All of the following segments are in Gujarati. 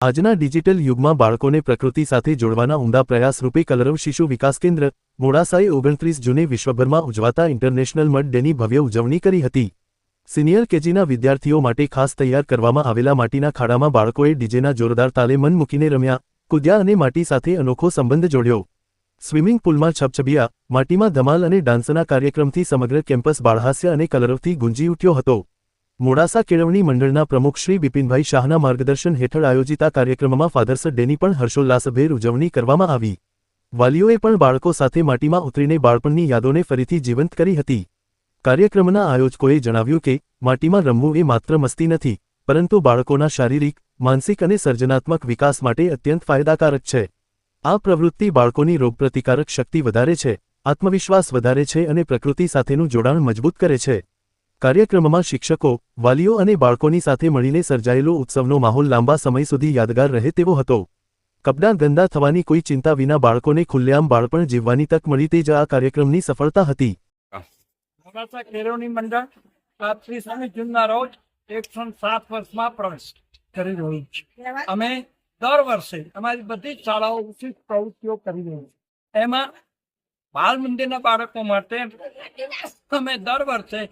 આજના ડિજિટલ યુગમાં બાળકોને પ્રકૃતિ સાથે જોડવાના ઉમદા પ્રયાસ રૂપે કલરવ શિશુ વિકાસ કેન્દ્ર મોડાસાએ 29 જૂને વિશ્વભરમાં ઉજવાતા ઇન્ટરનેશનલ મડ ડેની ભવ્ય ઉજવણી કરી હતી। સિનિયર કેજીના વિદ્યાર્થીઓ માટે ખાસ તૈયાર કરવામાં આવેલા માટીના ખાડામાં બાળકોએ ડીજેના જોરદાર તાલે મન મૂકીને રમ્યા, કૂદ્યા અને માટી સાથે અનોખો સંબંધ જોડ્યો। સ્વિમિંગ પુલમાં છપછબિયા, માટીમાં ધમાલ અને ડાન્સના કાર્યક્રમથી સમગ્ર કેમ્પસ બાળહાસ્ય અને કલરવથી ગુંજી ઉઠ્યો હતો। મોડાસા કેળવણી મંડળના પ્રમુખ શ્રી બિપિનભાઈ શાહના માર્ગદર્શન હેઠળ આયોજિત આ કાર્યક્રમમાં ફાધર્સ ડેની પણ હર્ષોલ્લાસભેર ઉજવણી કરવામાં આવી। વાલીઓએ પણ બાળકો સાથે માટીમાં ઉતરીને બાળપણની યાદોને ફરીથી જીવંત કરી હતી। કાર્યક્રમના આયોજકોએ જણાવ્યું કે માટીમાં રમવું એ માત્ર મસ્તી નથી, પરંતુ બાળકોના શારીરિક, માનસિક અને સર્જનાત્મક વિકાસ માટે અત્યંત ફાયદાકારક છે। આ પ્રવૃત્તિ બાળકોની રોગપ્રતિકારક શક્તિ વધારે છે, આત્મવિશ્વાસ વધારે છે અને પ્રકૃતિ સાથેનું જોડાણ મજબૂત કરે છે। કાર્યક્રમમાં શિક્ષકો, વાલીઓ અને બાળકોની સાથે મળીને સર્જાયેલો ઉત્સવનો માહોલ લાંબા સમય સુધી યાદગાર રહે તેવો હતો। કપડાં ગંદા થવાની કોઈ ચિંતા વિના બાળકોને ખુલ્લેઆમ બાળપણ જીવવાની તક મળી તે જ આ કાર્યક્રમની સફળતા હતી। મોડાસા કેળવણી મંડળ 30 જૂનના રોજ 107 વર્ષમાં પ્રવેશ કરી રહ્યું છે। અમે દર વર્ષે અમારી બધી જ શાળાઓ વિશિષ્ટ પ્રવૃત્તિઓ કરી રહી છે। એમાં બાળ મંદિરના બાળકો માટે અમે દર વર્ષે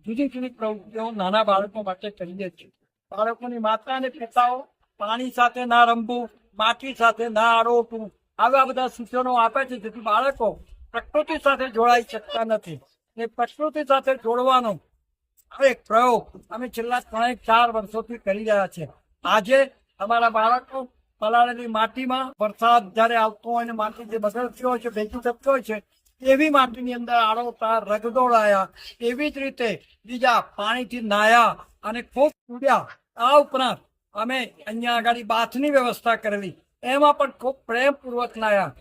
જુદી જુદી પ્રવૃત્તિઓ નાના બાળકો માટે કરીએ છીએ। બાળકોની માતા અને પિતાઓ પાણી સાથે ના રમવું, માટી સાથે ના આરોપવું, આવા બધા સૂચનો આપે છે, જેથી બાળકો પ્રકૃતિ સાથે જોડાઈ શકતા નથી। એ પ્રકૃતિ સાથે જોડવાનો એક પ્રયોગ અમે છેલ્લા 3-4 વર્ષોથી કરી રહ્યા છીએ। આજે અમારા બાળકો પલાળેલી માટીમાં વરસાદ જ્યારે આવતો હોય અને માટી જે બગડતી હોય છે, ભેગી થતી હોય છે, એવી માટીની અંદર આળોતા રગદોળાયા, એવી જ રીતે બીજા પાણીથી નાયા અને ખૂબ કૂદ્યા। આ ઉપરાંત અમે અહીંયા આગળ બાથની વ્યવસ્થા કરેલી, એમાં પણ ખૂબ પ્રેમપૂર્વક નાયા।